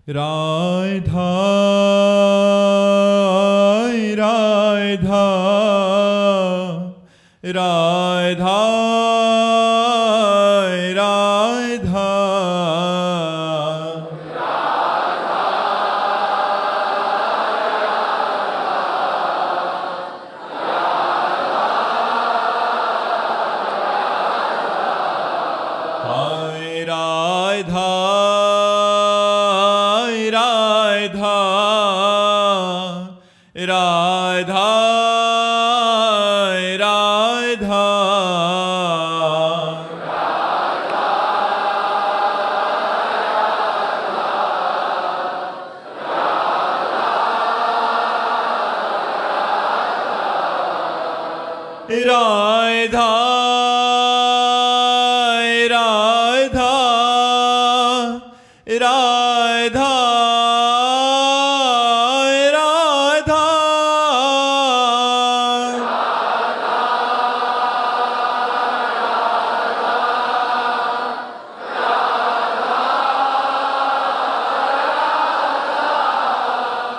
राधा राधा राधा राधा राधा राधा राधा राधा राधा राधा हाय राधा राधा राधा राधा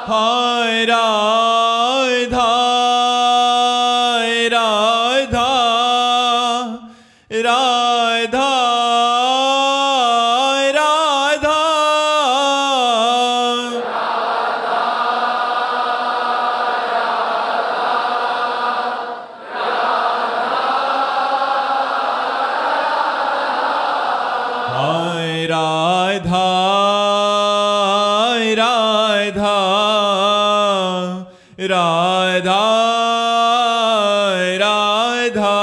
हाय राधा राधा राधा राधा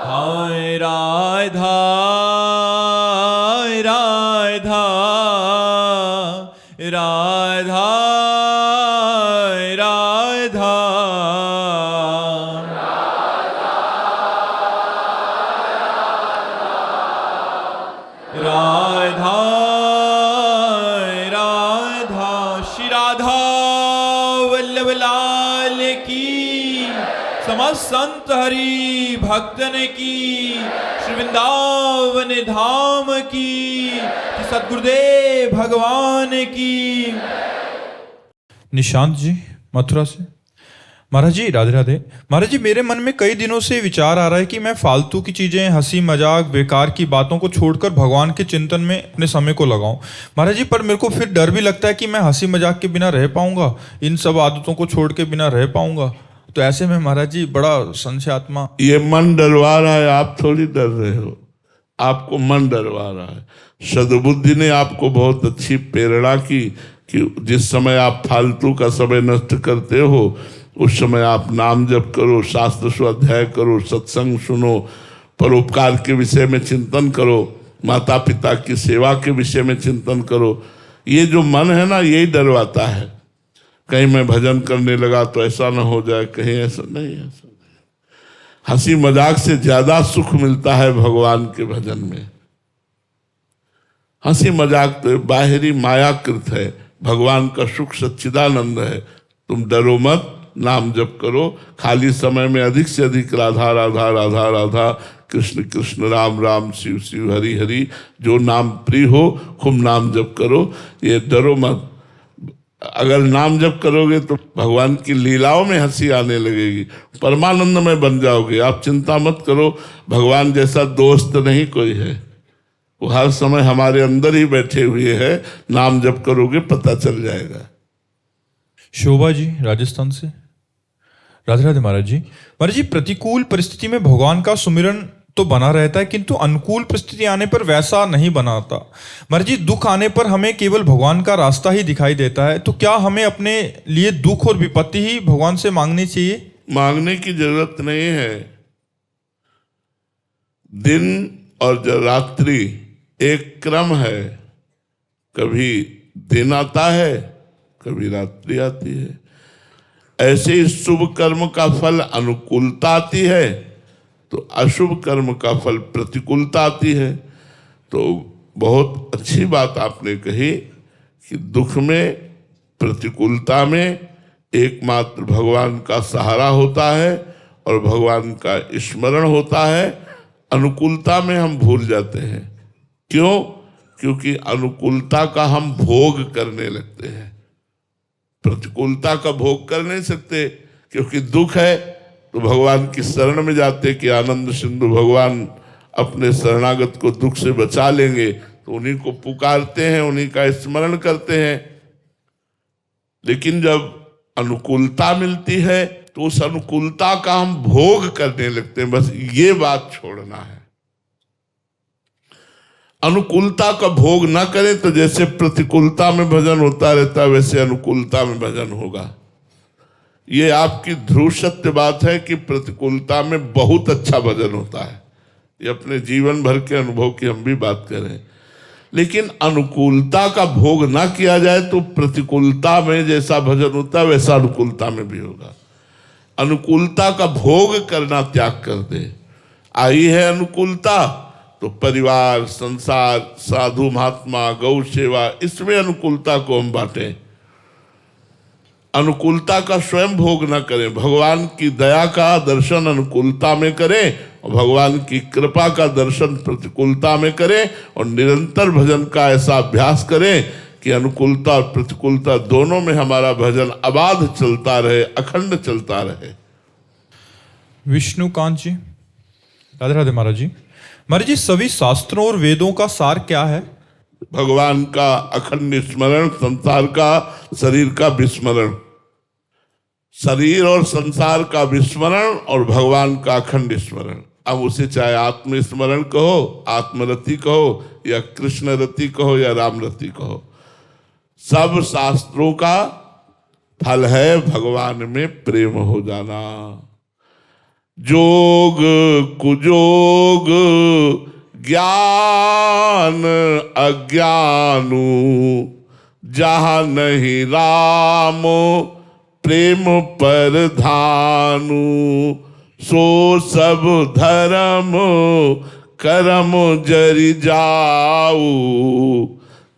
हाय राधा राधा राधा राधा राधा राधा श्री राधा वल्लभ लाल की, समस्त संत हरि भक्तन की, श्री वृंदावन धाम की, सतगुरुदेव भगवान की। निशांत जी मथुरा से। महाराज जी राधे राधे। महाराज जी मेरे मन में कई दिनों से विचार आ रहा है कि मैं फालतू की चीज़ें, हंसी मजाक, बेकार की बातों को छोड़कर भगवान के चिंतन में अपने समय को लगाऊं। महाराज जी पर मेरे को फिर डर भी लगता है कि मैं हंसी मजाक के बिना रह पाऊंगा, इन सब आदतों को छोड़ के बिना रह पाऊंगा। तो ऐसे में महाराज जी बड़ा संशयात्मा। ये मन डरवा रहा है, आप थोड़ी डर रहे हो, आपको मन डरवा रहा है। सद्बुद्धि ने आपको बहुत अच्छी प्रेरणा की कि जिस समय आप फालतू का समय नष्ट करते हो उस समय आप नाम जप करो, शास्त्र स्वाध्याय करो, सत्संग सुनो, परोपकार के विषय में चिंतन करो, माता पिता की सेवा के विषय में चिंतन करो। ये जो मन है ना, यही डरवाता है। कहीं मैं भजन करने लगा तो ऐसा ना हो जाए, कहीं ऐसा नहीं, ऐसा नहीं। हंसी मजाक से ज्यादा सुख मिलता है भगवान के भजन में। हंसी मजाक तो बाहरी मायाकृत है, भगवान का सुख सच्चिदानंद है। तुम डरो मत, नाम जप करो। खाली समय में अधिक से अधिक राधा राधा राधा राधा, कृष्ण कृष्ण, राम राम, शिव शिव, हरि हरि, जो नाम प्रिय हो खूब नाम जप करो। ये डरो मत। अगर नाम जप करोगे तो भगवान की लीलाओं में हंसी आने लगेगी, परमानंद में बन जाओगे। आप चिंता मत करो, भगवान जैसा दोस्त नहीं कोई है, वो हर समय हमारे अंदर ही बैठे हुए हैं। नाम जप करोगे पता चल जाएगा। शोभा जी राजस्थान से। राधे राधे महाराज जी। महाराज जी प्रतिकूल परिस्थिति में भगवान का सुमिरन तो बना रहता है, किंतु अनुकूल परिस्थिति आने पर वैसा नहीं बनाता। महाराज जी दुख आने पर हमें केवल भगवान का रास्ता ही दिखाई देता है, तो क्या हमें अपने लिए दुख और विपत्ति ही भगवान से मांगनी चाहिए? मांगने की जरूरत नहीं है। दिन और रात्रि एक क्रम है, कभी दिन आता है कभी रात्रि आती है। ऐसे ही शुभ कर्म का फल अनुकूलता आती है तो अशुभ कर्म का फल प्रतिकूलता आती है। तो बहुत अच्छी बात आपने कही कि दुख में, प्रतिकूलता में एकमात्र भगवान का सहारा होता है और भगवान का स्मरण होता है। अनुकूलता में हम भूल जाते हैं। क्यों? क्योंकि अनुकूलता का हम भोग करने लगते हैं, प्रतिकूलता का भोग कर नहीं सकते। क्योंकि दुख है तो भगवान की शरण में जाते कि आनंद सिंधु भगवान अपने शरणागत को दुख से बचा लेंगे, तो उन्हीं को पुकारते हैं, उन्हीं का स्मरण करते हैं। लेकिन जब अनुकूलता मिलती है तो उस अनुकूलता का हम भोग करने लगते हैं। बस ये बात छोड़ना है। अनुकूलता का भोग ना करें तो जैसे प्रतिकूलता में भजन होता रहता है वैसे अनुकूलता में भजन होगा। ये आपकी ध्रुव सत्य बात है कि प्रतिकूलता में बहुत अच्छा भजन होता है। ये अपने जीवन भर के अनुभव की हम भी बात करें। लेकिन अनुकूलता का भोग ना किया जाए तो प्रतिकूलता में जैसा भजन होता है वैसा अनुकूलता में भी होगा। अनुकूलता का भोग करना त्याग कर दे। आई है अनुकूलता तो परिवार, संसार, साधु महात्मा, गौ सेवा, इसमें अनुकूलता को हम बांटें। अनुकूलता का स्वयं भोग न करें, भगवान की दया का दर्शन अनुकूलता में करें और भगवान की कृपा का दर्शन प्रतिकूलता में करें और निरंतर भजन का ऐसा अभ्यास करें कि अनुकूलता और प्रतिकूलता दोनों में हमारा भजन अबाध चलता रहे, अखंड चलता रहे। विष्णुकांत जी, राधे राधे महाराज जी। महाराज जी, सभी शास्त्रों और वेदों का सार क्या है? भगवान का अखंड स्मरण, संसार का, शरीर का विस्मरण। शरीर और संसार का विस्मरण और भगवान का अखंड स्मरण। अब उसे चाहे आत्मस्मरण कहो, आत्मरति कहो, या कृष्ण रति कहो, या राम रति कहो, सब शास्त्रों का फल है भगवान में प्रेम हो जाना। जोग कुजोग ज्ञान अज्ञानु, जहाँ नहीं राम प्रेम पर धानु, सो सब धर्म कर्म जरि जाऊ,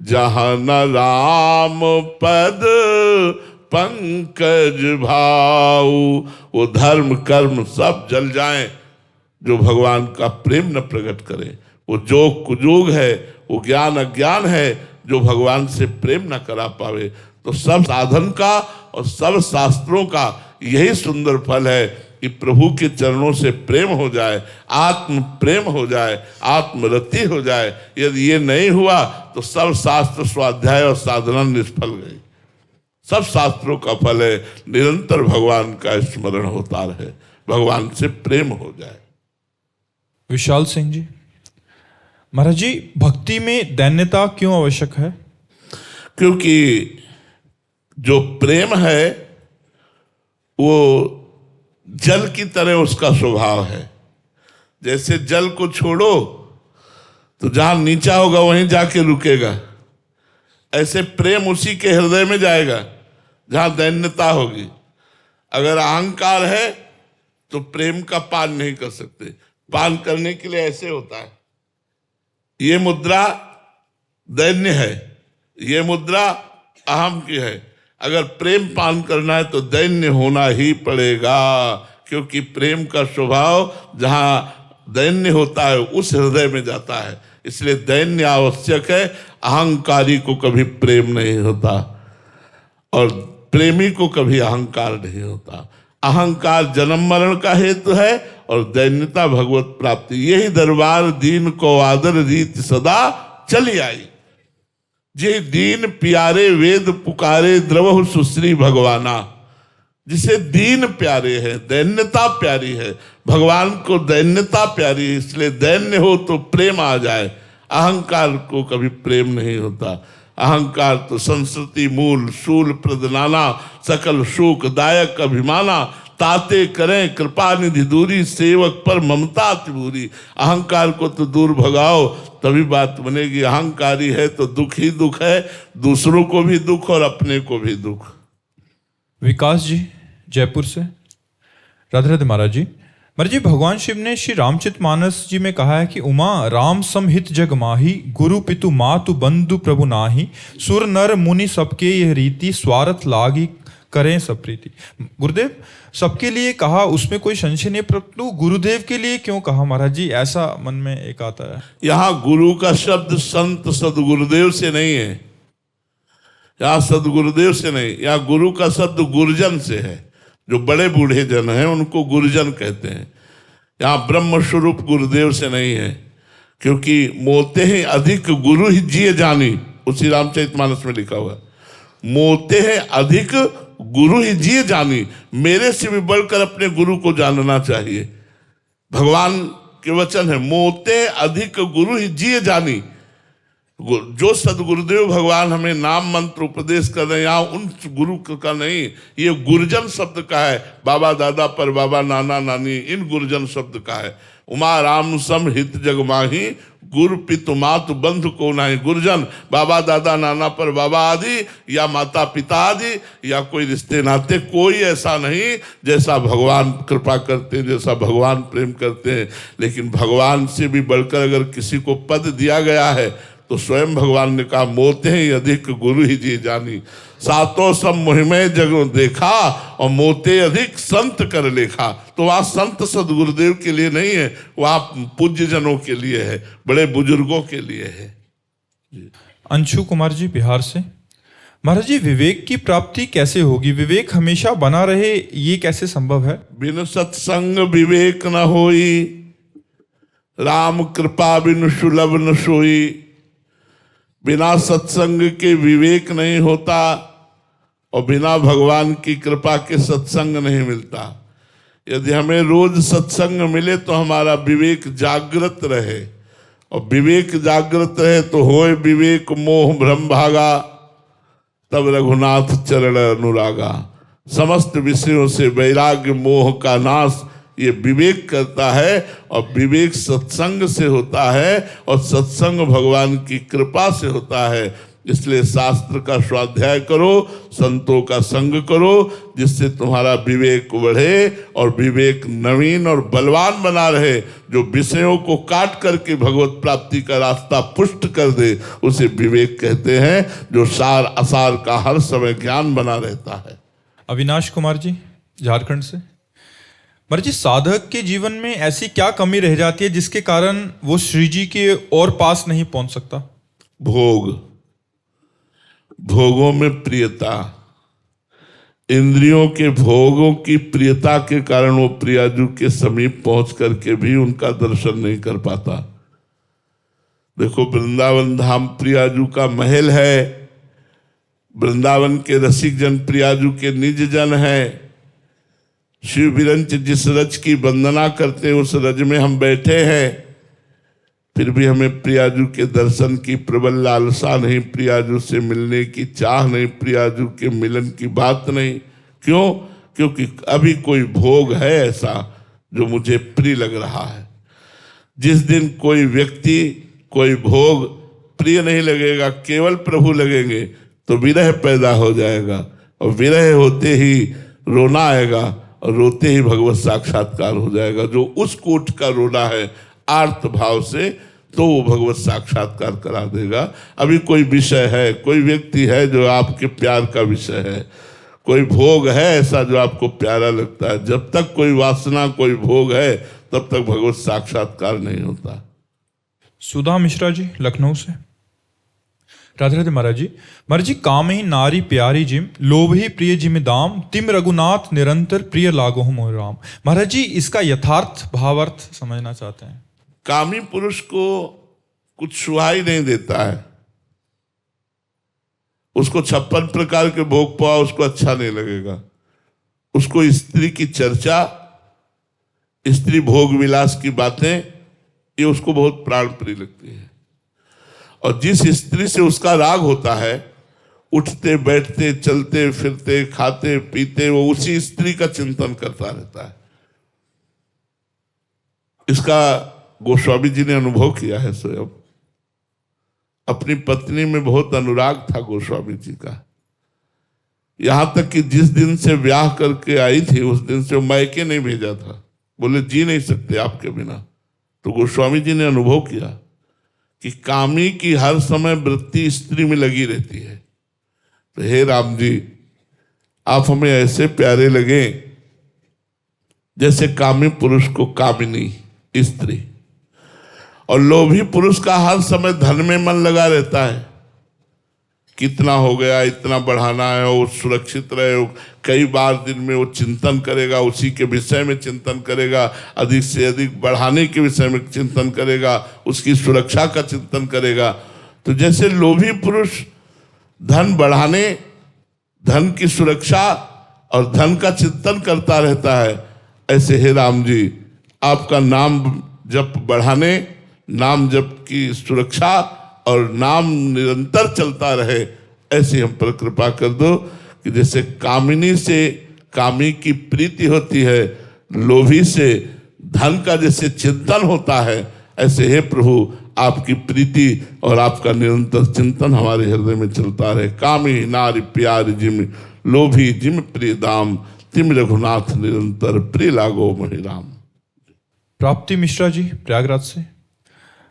जहाँ न राम पद पंकज भाऊ। वो धर्म कर्म सब जल जाएं जो भगवान का प्रेम न प्रकट करे। वो जोग कुजोग है, वो ज्ञान अज्ञान है जो भगवान से प्रेम न करा पावे। तो सब साधन का और सब शास्त्रों का यही सुंदर फल है कि प्रभु के चरणों से प्रेम हो जाए, आत्म प्रेम हो जाए, आत्मरति हो जाए। यदि ये नहीं हुआ तो सब शास्त्र स्वाध्याय और साधना निष्फल गई। सब शास्त्रों का फल है निरंतर भगवान का स्मरण होता रहे, भगवान से प्रेम हो जाए। विशाल सिंह जी, महाराज जी, भक्ति में दैन्यता क्यों आवश्यक है? क्योंकि जो प्रेम है वो जल की तरह उसका स्वभाव है। जैसे जल को छोड़ो तो जहां नीचा होगा वहीं जाके रुकेगा, ऐसे प्रेम उसी के हृदय में जाएगा जहां दैन्यता होगी। अगर अहंकार है तो प्रेम का पान नहीं कर सकते। पान करने के लिए ऐसे होता है, ये मुद्रा दैन्य है, ये मुद्रा अहम की है। अगर प्रेम पान करना है तो दैन्य होना ही पड़ेगा, क्योंकि प्रेम का स्वभाव जहां दैन्य होता है उस हृदय में जाता है। इसलिए दैन्य आवश्यक है। अहंकारी को कभी प्रेम नहीं होता और प्रेमी को कभी अहंकार नहीं होता। अहंकार जन्म मरण का हेतु है और दैन्यता भगवत प्राप्ति। यही दरबार दीन को आदर रीत सदा चली आई। जे दीन प्यारे वेद पुकारे द्रवहु सुश्री भगवाना। जिसे दीन प्यारे है, दैन्यता प्यारी है, भगवान को दैन्यता प्यारी है, इसलिए दैन्य हो तो प्रेम आ जाए। अहंकार को कभी प्रेम नहीं होता। अहंकार तो संस्कृति मूल शूल प्रदनाना, सकल शोक दायक अभिमाना, ताते करें कृपा निधि दूरी, सेवक पर ममता त्रिभुरी। अहंकार को तो दूर भगाओ तभी बात बनेगी। अहंकारी है तो दुख ही दुख है, दूसरों को भी दुख और अपने को भी दुख। विकास जी, जयपुर से, राधे राधे महाराज जी। महाराज जी, भगवान शिव ने श्री रामचरितमानस जी में कहा है कि उमा राम समहित जग माही, गुरु पितु मातु बंधु प्रभु नाही, सुर नर मुनि सबके यह रीति, स्वार्थ लागी करें सब प्रीति। गुरुदेव, सबके लिए कहा, उसमें कोई संशय नहीं, परंतु गुरुदेव के लिए क्यों कहा महाराज जी? ऐसा मन में एक आता है। यहाँ गुरु का शब्द संत सदगुरुदेव से नहीं है, यहाँ सदगुरुदेव से नहीं, यहाँ गुरु का शब्द गुरुजन से है। जो बड़े बूढ़े जन हैं उनको गुरुजन कहते हैं। यहाँ ब्रह्म स्वरूप गुरुदेव से नहीं है, क्योंकि मोते हैं अधिक गुरु ही जिए जानी, उसी रामचरितमानस में लिखा हुआ है। मोते हैं अधिक गुरु ही जिए जानी, मेरे से भी बढ़कर अपने गुरु को जानना चाहिए। भगवान के वचन है, मोते अधिक गुरु ही जिए जानी। जो सदगुरुदेव भगवान हमें नाम मंत्र उपदेश कर रहे हैं, यहाँ उन गुरु का नहीं, ये गुरुजन शब्द का है। बाबा दादा पर बाबा नाना नानी, इन गुरुजन शब्द का है। उमा राम सम हित जग माही, गुरु पितु मातु बंधु को नाही। गुरुजन बाबा दादा नाना पर बाबा आदि, या माता पिता आदि, या कोई रिश्ते नाते, कोई ऐसा नहीं जैसा भगवान कृपा करते हैं, जैसा भगवान प्रेम करते हैं। लेकिन भगवान से भी बढ़कर अगर किसी को पद दिया गया है तो स्वयं भगवान ने कहा, मोते ही अधिक गुरु ही जी जानी, सातों सब मुहिमय जग देखा, और मोते अधिक संत कर लेखा। तो वहाँ संत सदगुरुदेव के लिए नहीं है, वहाँ पूज्य जनों के लिए है, बड़े बुजुर्गों के लिए है। अंशु कुमार जी बिहार से। महाराज जी, विवेक की प्राप्ति कैसे होगी? विवेक हमेशा बना रहे, ये कैसे संभव है? बिन सत्संग विवेक न होई, राम कृपा बिन सुलभ न सोई। बिना सत्संग के विवेक नहीं होता, और बिना भगवान की कृपा के सत्संग नहीं मिलता। यदि हमें रोज सत्संग मिले तो हमारा विवेक जागृत रहे, और विवेक जागृत रहे तो होए विवेक मोह भ्रम भागा, तब रघुनाथ चरण अनुरागा। समस्त विषयों से वैराग्य मोह का नाश ये विवेक करता है, और विवेक सत्संग से होता है, और सत्संग भगवान की कृपा से होता है। इसलिए शास्त्र का स्वाध्याय करो, संतों का संग करो, जिससे तुम्हारा विवेक बढ़े और विवेक नवीन और बलवान बना रहे। जो विषयों को काट करके भगवत प्राप्ति का रास्ता पुष्ट कर दे, उसे विवेक कहते हैं। जो सार असार का हर समय ज्ञान बना रहता है। अविनाश कुमार जी झारखंड से। महाराज जी, साधक के जीवन में ऐसी क्या कमी रह जाती है जिसके कारण वो श्री जी के और पास नहीं पहुंच सकता? भोग, भोगों में प्रियता, इंद्रियों के भोगों की प्रियता के कारण वो प्रियाजू के समीप पहुंच करके भी उनका दर्शन नहीं कर पाता। देखो, वृंदावन धाम प्रियाजू का महल है, वृंदावन के रसिक जन प्रियाजू के निज जन है। शिव विरंच जिस रज की वंदना करते उस रज में हम बैठे हैं, फिर भी हमें प्रियाजू के दर्शन की प्रबल लालसा नहीं, प्रियाजू से मिलने की चाह नहीं, प्रियाजू के मिलन की बात नहीं। क्यों? क्योंकि अभी कोई भोग है ऐसा जो मुझे प्रिय लग रहा है। जिस दिन कोई व्यक्ति, कोई भोग प्रिय नहीं लगेगा, केवल प्रभु लगेंगे, तो विरह पैदा हो जाएगा, और विरह होते ही रोना आएगा, और रोते ही भगवत साक्षात्कार हो जाएगा। जो उस कोट का रोना है आर्त भाव से, तो वो भगवत साक्षात्कार करा देगा। अभी कोई विषय है, कोई व्यक्ति है जो आपके प्यार का विषय है, कोई भोग है ऐसा जो आपको प्यारा लगता है, जब तक कोई वासना, कोई भोग है, तब तक भगवत साक्षात्कार नहीं होता। सुधा मिश्रा जी लखनऊ से। राधे राधे महाराज जी। महाराज जी, काम ही नारी प्यारी जिम, लोभ ही प्रिय जिम दाम, तिम रघुनाथ निरंतर प्रिय लागो मोह राम। महाराज जी, इसका यथार्थ भावार्थ समझना चाहते हैं। कामी पुरुष को कुछ सुहाई नहीं देता है, उसको 56 प्रकार के भोग पाओ उसको अच्छा नहीं लगेगा। उसको स्त्री की चर्चा, स्त्री भोग विलास की बातें, ये उसको बहुत प्राण प्रिय लगती है। और जिस स्त्री से उसका राग होता है, उठते बैठते चलते फिरते खाते पीते वो उसी स्त्री का चिंतन करता रहता है। इसका गोस्वामी जी ने अनुभव किया है स्वयं। अपनी पत्नी में बहुत अनुराग था गोस्वामी जी का, यहां तक कि जिस दिन से ब्याह करके आई थी उस दिन से मायके नहीं भेजा था। बोले जी नहीं सकते आपके बिना। तो गोस्वामी जी ने अनुभव किया कि कामी की हर समय वृत्ति स्त्री में लगी रहती है। तो हे राम जी, आप हमें ऐसे प्यारे लगे जैसे कामी पुरुष को कामिनी स्त्री। और लोभी पुरुष का हर समय धन में मन लगा रहता है, कितना हो गया, इतना बढ़ाना है, वो सुरक्षित रहे। वो कई बार दिन में वो चिंतन करेगा, उसी के विषय में चिंतन करेगा, अधिक से अधिक बढ़ाने के विषय में चिंतन करेगा, उसकी सुरक्षा का चिंतन करेगा। तो जैसे लोभी पुरुष धन बढ़ाने, धन की सुरक्षा और धन का चिंतन करता रहता है, ऐसे हे राम जी आपका नाम जप बढ़ाने, नाम जप की सुरक्षा और नाम निरंतर चलता रहे, ऐसे हम पर कृपा कर दो कि जैसे कामिनी से कामी की प्रीति होती है, लोभी से धन का जैसे चिंतन होता है, ऐसे हे प्रभु आपकी प्रीति और आपका निरंतर चिंतन हमारे हृदय में चलता रहे। कामी नारी प्यार जिम, लोभी जिम प्रिय दाम, तिम रघुनाथ निरंतर प्रिय लागो महि राम। प्राप्ति मिश्रा जी प्रयागराज से।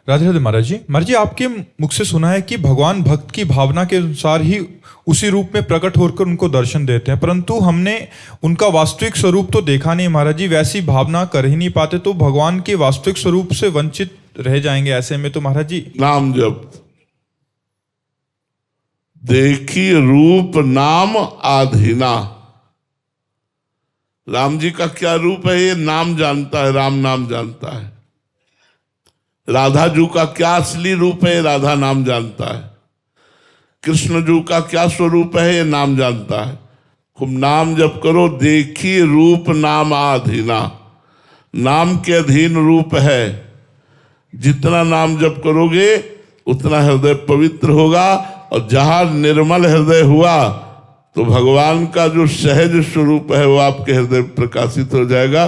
राधे राधे महाराज जी। महाराज जी आपके मुख से सुना है कि भगवान भक्त की भावना के अनुसार ही उसी रूप में प्रकट होकर उनको दर्शन देते हैं, परंतु हमने उनका वास्तविक स्वरूप तो देखा नहीं महाराज जी, वैसी भावना कर ही नहीं पाते, तो भगवान के वास्तविक स्वरूप से वंचित रह जाएंगे। ऐसे में तो महाराज जी नाम जप, देखी रूप नाम आधीना। राम जी का क्या रूप है ये नाम जानता है, राम नाम जानता है। राधा जी का क्या असली रूप है, राधा नाम जानता है। कृष्ण जी का क्या स्वरूप है, ये नाम जानता है। खूब नाम जप करो, देखी रूप नाम आधीना। नाम के अधीन रूप है, जितना नाम जप करोगे उतना हृदय पवित्र होगा, और जहां निर्मल हृदय हुआ तो भगवान का जो सहज स्वरूप है वो आपके हृदय प्रकाशित हो जाएगा।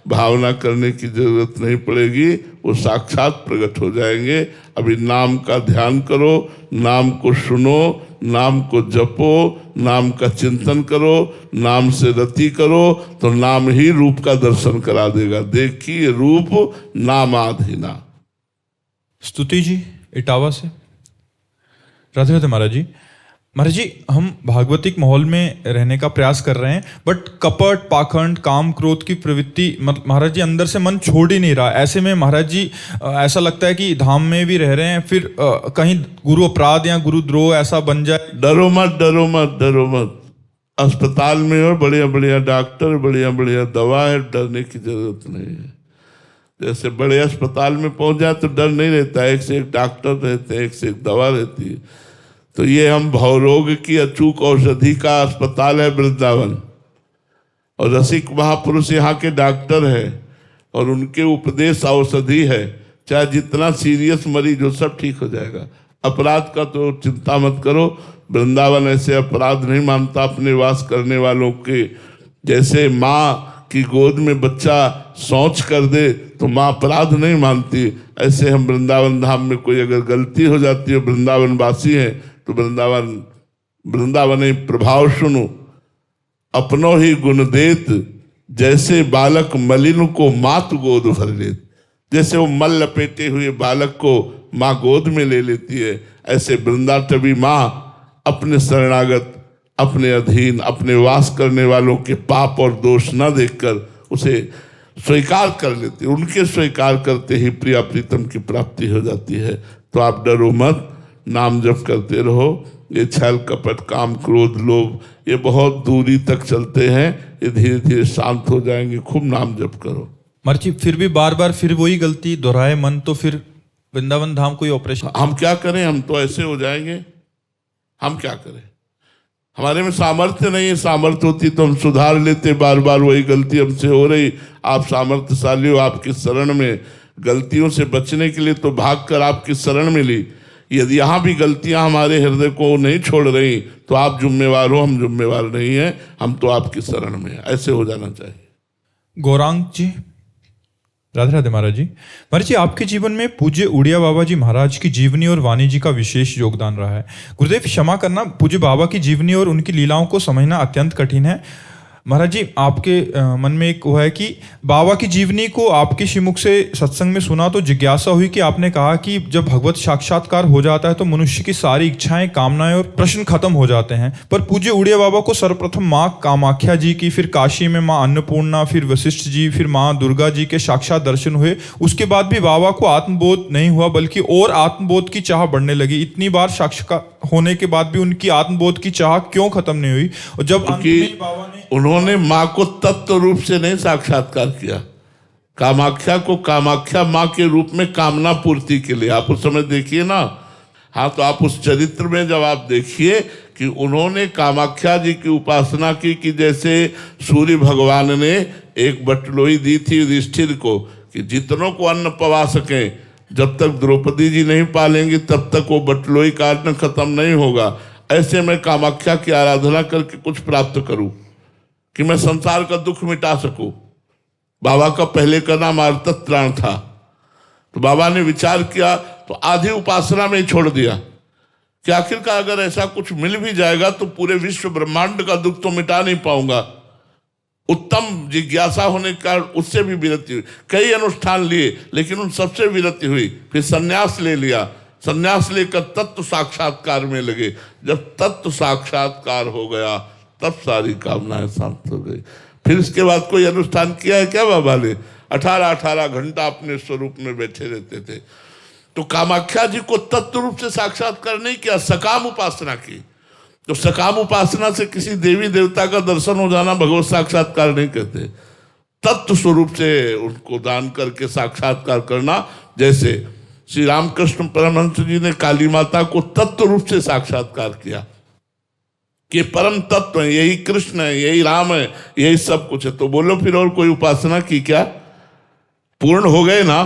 भावना करने की जरूरत नहीं पड़ेगी, वो साक्षात प्रकट हो जाएंगे। अभी नाम का ध्यान करो, नाम को सुनो, नाम को जपो, नाम का चिंतन करो, नाम से रति करो, तो नाम ही रूप का दर्शन करा देगा। देखिए रूप नामाधीना। स्तुति जी इटावा से। राधे राधे महाराज जी। महाराज जी हम भागवतिक माहौल में रहने का प्रयास कर रहे हैं, बट कपट पाखंड काम क्रोध की प्रवृत्ति महाराज जी अंदर से मन छोड़ ही नहीं रहा। ऐसे में महाराज जी ऐसा लगता है कि धाम में भी रह रहे हैं, फिर कहीं गुरु अपराध या गुरु द्रोह ऐसा बन जाए। डरो मत, डरो मत, डरो मत। अस्पताल में और बढ़िया बढ़िया डॉक्टर, बढ़िया बढ़िया दवा है, डरने की जरूरत नहीं है। जैसे बड़े अस्पताल में पहुंच जाए तो डर नहीं रहता, एक से एक डॉक्टर रहते हैं, एक से एक दवा रहती है। तो ये हम भवरोग की अचूक औषधि का अस्पताल है वृंदावन, और रसिक महापुरुष यहाँ के डॉक्टर है, और उनके उपदेश औषधि है। चाहे जितना सीरियस मरीज हो सब ठीक हो जाएगा। अपराध का तो चिंता मत करो, वृंदावन ऐसे अपराध नहीं मानता अपने वास करने वालों के। जैसे माँ की गोद में बच्चा शौच कर दे तो माँ अपराध नहीं मानती, ऐसे हम वृंदावन धाम में कोई अगर गलती हो जाती है, वृंदावन वासी है, तो वृंदावन प्रभाव सुनो। अपनो ही गुण देत, जैसे बालक मलिन को मात गोद भर लेत। जैसे वो मल लपेटे हुए बालक को माँ गोद में ले लेती है, ऐसे वृंदाटवी माँ अपने शरणागत, अपने अधीन, अपने वास करने वालों के पाप और दोष न देखकर उसे स्वीकार कर लेती है। उनके स्वीकार करते ही प्रिया प्रीतम की प्राप्ति हो जाती है। तो आप डरो मत, नाम जप करते रहो। ये छल कपट काम क्रोध लोभ ये बहुत दूरी तक चलते हैं, ये धीरे धीरे शांत हो जाएंगे। खूब नाम जप करो। मर्ची फिर भी बार बार फिर वही गलती दोहराए मन, तो फिर वृंदावन धाम कोई ऑपरेशन। हम क्या करें, हम तो ऐसे हो जाएंगे। हम क्या करें, हमारे में सामर्थ्य नहीं है। सामर्थ्य होती तो हम सुधार लेते, बार बार वही गलती हमसे हो रही। आप सामर्थ्यशाली हो, आपकी शरण में गलतियों से बचने के लिए तो भागकर आपकी शरण मिली। यदि यहाँ भी गलतियाँ हमारे हृदय को नहीं छोड़ रही तो आप जिम्मेवार हो, हम जिम्मेवार नहीं हैं, हम तो आपकी शरण में हैं। ऐसे हो जाना चाहिए। गौरांग जी। राधे राधे महाराज जी। महाराज जी आपके जीवन में पूज्य उड़िया बाबा जी महाराज की जीवनी और वाणी जी का विशेष योगदान रहा है। गुरुदेव क्षमा करना, पूज्य बाबा की जीवनी और उनकी लीलाओं को समझना अत्यंत कठिन है। महाराज जी, आपके मन में एक वो है कि बाबा की जीवनी को आपके श्रीमुख से सत्संग में सुना तो जिज्ञासा हुई कि आपने कहा कि जब भगवत साक्षात्कार हो जाता है तो मनुष्य की सारी इच्छाएं, कामनाएं और प्रश्न खत्म हो जाते हैं। पर पूज्य उड़िया बाबा को सर्वप्रथम माँ कामाख्या जी की, फिर काशी में माँ अन्नपूर्णा, फिर वशिष्ठ जी, फिर माँ दुर्गा जी के साक्षात दर्शन हुए। उसके बाद भी बाबा को आत्मबोध नहीं हुआ, बल्कि और आत्मबोध की चाह बढ़ने लगी। इतनी बार साक्षात्कार होने के बाद भी उनकी आत्मबोध की चाह क्यों खत्म नहीं हुई? और जब अंत में बाबा ने उन्होंने माँ को तत्व रूप से नहीं साक्षात्कार किया, कामाख्या को कामाख्या माँ के रूप में कामना पूर्ति के लिए। आप उस समय देखिए ना, हाँ, तो आप उस चरित्र में जब आप देखिए कि उन्होंने कामाख्या जी की उपासना की कि जैसे सूर्य भगवान ने एक बटलोई दी थी युधिष्ठिर को कि जितनों को अन्न पवा सकें, जब तक द्रौपदी जी नहीं पालेंगी तब तक वो बटलोई का अन्न खत्म नहीं होगा। ऐसे मैं कामाख्या की आराधना करके कुछ प्राप्त करूं कि मैं संसार का दुख मिटा सकूं। बाबा का पहले का नाम आर्तत्राण था। तो बाबा ने विचार किया तो आधी उपासना में ही छोड़ दिया कि आखिरकार अगर ऐसा कुछ मिल भी जाएगा तो पूरे विश्व ब्रह्मांड का दुख तो मिटा नहीं पाऊंगा। उत्तम जिज्ञासा होने के कारण उससे भी विरति हुई। कई अनुष्ठान लिए लेकिन उन सबसे विरति हुई। फिर संन्यास ले लिया। संन्यास लेकर तत्व साक्षात्कार में लगे। जब तत्व साक्षात्कार हो गया तब सारी कामनाएं शांत हो गई। फिर इसके बाद कोई अनुष्ठान किया है क्या बाबा ने? 18-18 घंटा अपने स्वरूप में बैठे रहते थे। तो कामाख्या जी को तत्व रूप से साक्षात्कार नहीं किया, सकाम उपासना की। तो सकाम उपासना से किसी देवी देवता का दर्शन हो जाना भगवत साक्षात्कार नहीं कहते। तत्व स्वरूप से उनको दान करके साक्षात्कार करना। जैसे श्री रामकृष्ण परमहंस जी ने काली माता को तत्व रूप से साक्षात्कार किया कि परम तत्व है, यही कृष्ण है, यही राम है, यही सब कुछ है। तो बोलो फिर और कोई उपासना की क्या? पूर्ण हो गए ना।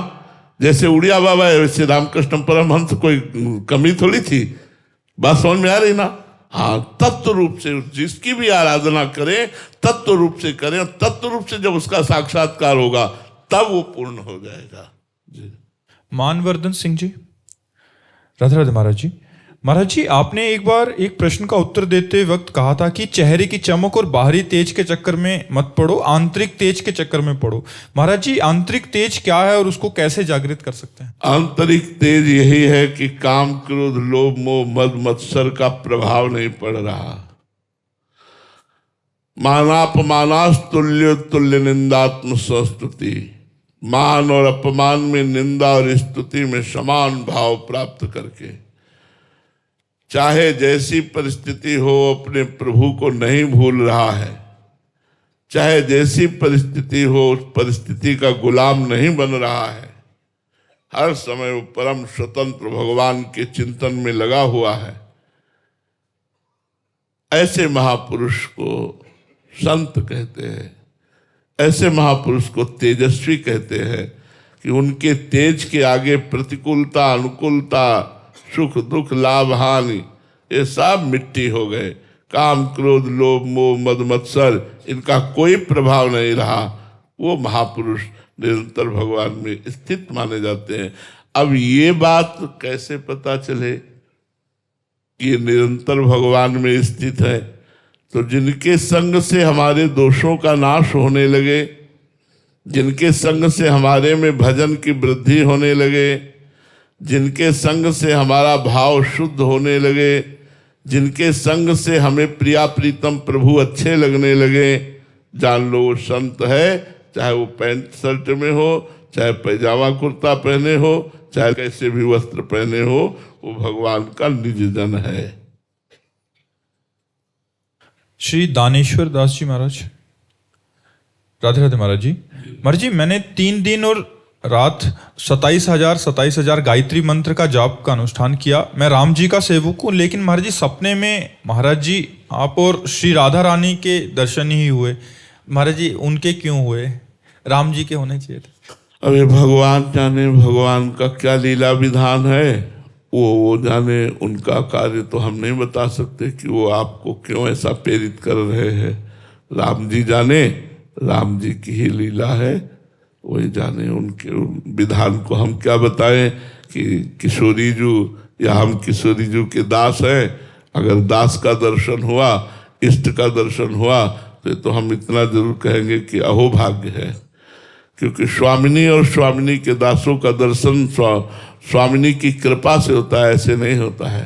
जैसे उड़िया बाबा है वैसे रामकृष्ण परमहंस, कोई कमी थोड़ी थी। बात समझ में आ रही ना? हाँ, तत्व रूप से जिसकी भी आराधना करें तत्व रूप से करें, और तत्व रूप से जब उसका साक्षात्कार होगा तब वो पूर्ण हो जाएगा। जी। मानवर्धन सिंह जी, राधे राधे महाराज जी। महाराज जी, आपने एक बार एक प्रश्न का उत्तर देते वक्त कहा था कि चेहरे की चमक और बाहरी तेज के चक्कर में मत पड़ो, आंतरिक तेज के चक्कर में पड़ो। महाराज जी, आंतरिक तेज क्या है और उसको कैसे जागृत कर सकते हैं? आंतरिक तेज यही है कि काम, क्रोध, लोभ, मोह, मद, मत्सर का प्रभाव नहीं पड़ रहा। मानापमानास्तुल्य तुल्य निंदात्म संस्तुति। मान और अपमान में, निंदा और स्तुति में समान भाव प्राप्त करके, चाहे जैसी परिस्थिति हो अपने प्रभु को नहीं भूल रहा है, चाहे जैसी परिस्थिति हो उस परिस्थिति का गुलाम नहीं बन रहा है, हर समय वो परम स्वतंत्र भगवान के चिंतन में लगा हुआ है। ऐसे महापुरुष को संत कहते हैं। ऐसे महापुरुष को तेजस्वी कहते हैं कि उनके तेज के आगे प्रतिकूलता, अनुकूलता, सुख दुख, लाभ हानि, ये सब मिट्टी हो गए। काम, क्रोध, लोभ, मोह, मद, मत्सर, इनका कोई प्रभाव नहीं रहा। वो महापुरुष निरंतर भगवान में स्थित माने जाते हैं। अब ये बात कैसे पता चले कि ये निरंतर भगवान में स्थित है? तो जिनके संग से हमारे दोषों का नाश होने लगे, जिनके संग से हमारे में भजन की वृद्धि होने लगे, जिनके संग से हमारा भाव शुद्ध होने लगे, जिनके संग से हमें प्रिया प्रीतम प्रभु अच्छे लगने लगे, जान लो वो संत है। चाहे वो पैंट शर्ट में हो, चाहे पैजामा कुर्ता पहने हो, चाहे कैसे भी वस्त्र पहने हो, वो भगवान का निज जन है। श्री दानेश्वर दास जी महाराज, राधे राधे महाराज जी। महाराज जी, मैंने 3 दिन और रात 27,000 गायत्री मंत्र का जाप का अनुष्ठान किया। मैं राम जी का सेवक हूँ, लेकिन महाराज जी सपने में महाराज जी आप और श्री राधा रानी के दर्शन ही हुए। महाराज जी, उनके क्यों हुए? राम जी के होने चाहिए थे। अरे भगवान जाने भगवान का क्या लीला विधान है, वो जाने। उनका कार्य तो हम नहीं बता सकते कि वो आपको क्यों ऐसा प्रेरित कर रहे हैं। राम जी जाने, राम जी की ही लीला है, वही जाने। उनके विधान को हम क्या बताएं कि किशोरी जी या हम किशोरी जी के दास हैं। अगर दास का दर्शन हुआ, इष्ट का दर्शन हुआ तो ये तो हम इतना जरूर कहेंगे कि अहोभाग्य है, क्योंकि स्वामिनी और स्वामिनी के दासों का दर्शन स्वामिनी की कृपा से होता है, ऐसे नहीं होता है।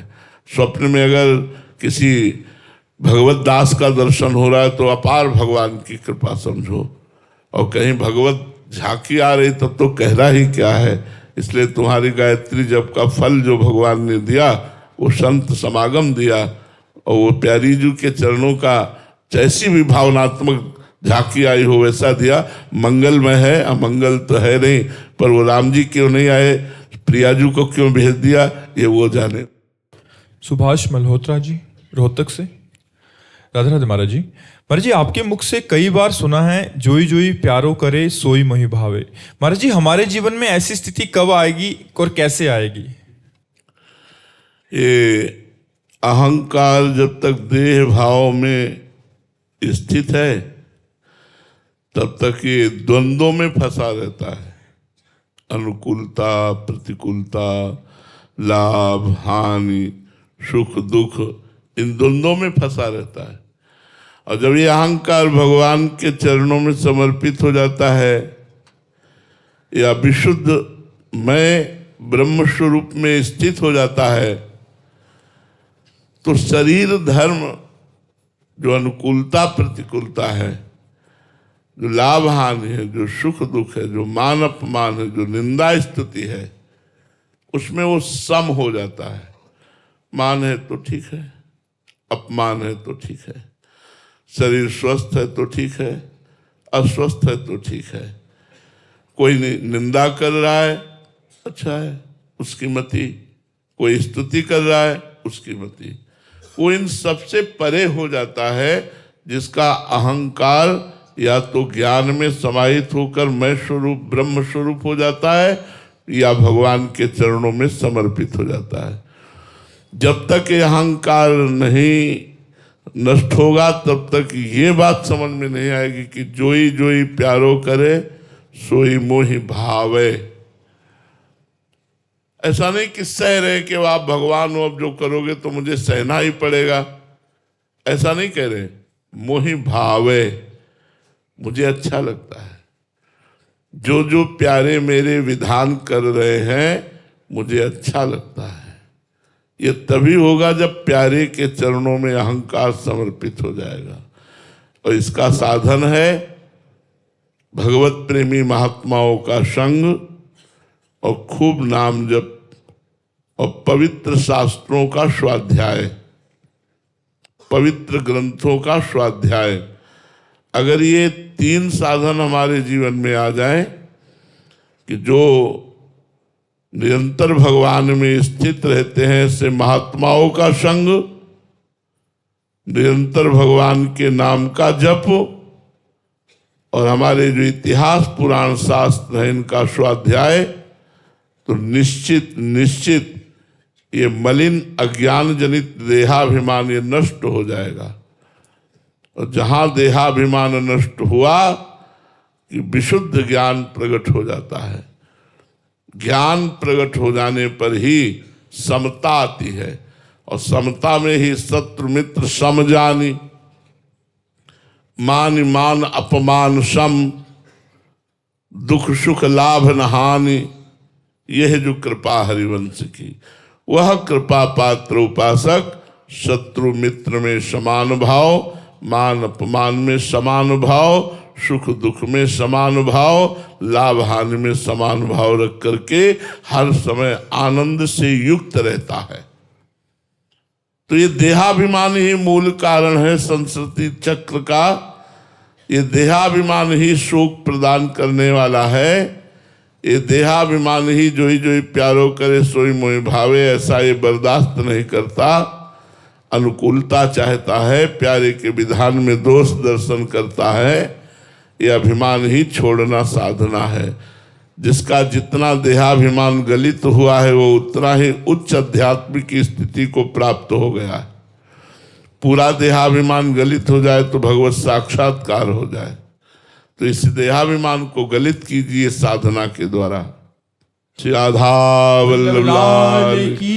स्वप्न में अगर किसी भगवत दास का दर्शन हो रहा है तो अपार भगवान की कृपा समझो, और कहीं भगवत झांकी आ रही तब तो कहना ही क्या है। इसलिए तुम्हारी गायत्री जप का फल जो भगवान ने दिया वो संत समागम दिया, और वो प्यारी जी के चरणों का जैसी भी भावनात्मक झांकी आई हो वैसा दिया। मंगलमय है, अमंगल तो है नहीं, पर वो राम जी क्यों नहीं आए, प्रियाजू को क्यों भेज दिया, ये वो जाने। सुभाष मल्होत्रा जी रोहतक से। राधे राधे महाराज जी। महाराज जी, आपके मुख से कई बार सुना है जोई जोई प्यारो करे सोई मोहि भावे। महाराज जी, हमारे जीवन में ऐसी स्थिति कब आएगी और कैसे आएगी? ये अहंकार जब तक देह भाव में स्थित है तब तक ये द्वंद्वों में फंसा रहता है। अनुकूलता, प्रतिकूलता, लाभ हानि, सुख दुख, इन द्वंद्वों में फंसा रहता है। और जब ये अहंकार भगवान के चरणों में समर्पित हो जाता है या विशुद्ध मैं ब्रह्म स्वरूप में स्थित हो जाता है, तो शरीर धर्म जो अनुकूलता प्रतिकूलता है, जो लाभ हानि है, जो सुख दुख है, जो मान अपमान है, जो निंदा स्तुति है, उसमें वो सम हो जाता है। मान है तो ठीक है, अपमान है तो ठीक है, शरीर स्वस्थ है तो ठीक है, अस्वस्थ है तो ठीक है। कोई निंदा कर रहा है, अच्छा है, उसकी मति, कोई स्तुति कर रहा है, उसकी मति। वो इन सबसे परे हो जाता है जिसका अहंकार या तो ज्ञान में समाहित होकर मैं स्वरूप ब्रह्म स्वरूप हो जाता है या भगवान के चरणों में समर्पित हो जाता है। जब तक ये अहंकार नहीं नष्ट होगा तब तक ये बात समझ में नहीं आएगी कि जोई जोई प्यारो करे सोई मोहि भावे। ऐसा नहीं कि सह रहे कि आप भगवान हो, अब जो करोगे तो मुझे सहना ही पड़ेगा, ऐसा नहीं कह रहे। मोहि भावे, मुझे अच्छा लगता है, जो जो प्यारे मेरे विधान कर रहे हैं मुझे अच्छा लगता है। ये तभी होगा जब प्यारे के चरणों में अहंकार समर्पित हो जाएगा। और इसका साधन है भगवत प्रेमी महात्माओं का संग और खूब नाम जप और पवित्र शास्त्रों का स्वाध्याय, पवित्र ग्रंथों का स्वाध्याय। अगर ये तीन साधन हमारे जीवन में आ जाए कि जो निरंतर भगवान में स्थित रहते हैं, ऐसे महात्माओं का संग, निरंतर भगवान के नाम का जप और हमारे जो इतिहास पुराण शास्त्र है इनका स्वाध्याय, तो निश्चित निश्चित ये मलिन अज्ञान जनित देहाभिमान ये नष्ट हो जाएगा। और जहां देहाभिमान नष्ट हुआ कि विशुद्ध ज्ञान प्रकट हो जाता है। ज्ञान प्रकट हो जाने पर ही समता आती है, और समता में ही शत्रु मित्र सम जानी, मान मान अपमान सम, दुख सुख लाभ न हानि। यह जो कृपा हरिवंश की, वह कृपा पात्र उपासक शत्रु मित्र में समान भाव, मान अपमान में समान भाव, सुख दुख में समान भाव, लाभ हानि में समान भाव रख करके हर समय आनंद से युक्त रहता है। तो ये देहाभिमान ही मूल कारण है संस्कृति चक्र का। ये देहाभिमान ही शोक प्रदान करने वाला है। ये देहाभिमान ही जोई प्यारो करे सोई मोहि भावे, ऐसा ये बर्दाश्त नहीं करता। अनुकूलता चाहता है, प्यारे के विधान में दोष दर्शन करता है। ये अभिमान ही छोड़ना साधना है। जिसका जितना देहाभिमान गलित हुआ है वो उतना ही उच्च आध्यात्मिक स्थिति को प्राप्त हो गया है। पूरा देहाभिमान गलित हो जाए तो भगवत साक्षात्कार हो जाए। तो इस देहाभिमान को गलित कीजिए साधना के द्वारा। श्री राधा वल्लभ लाल की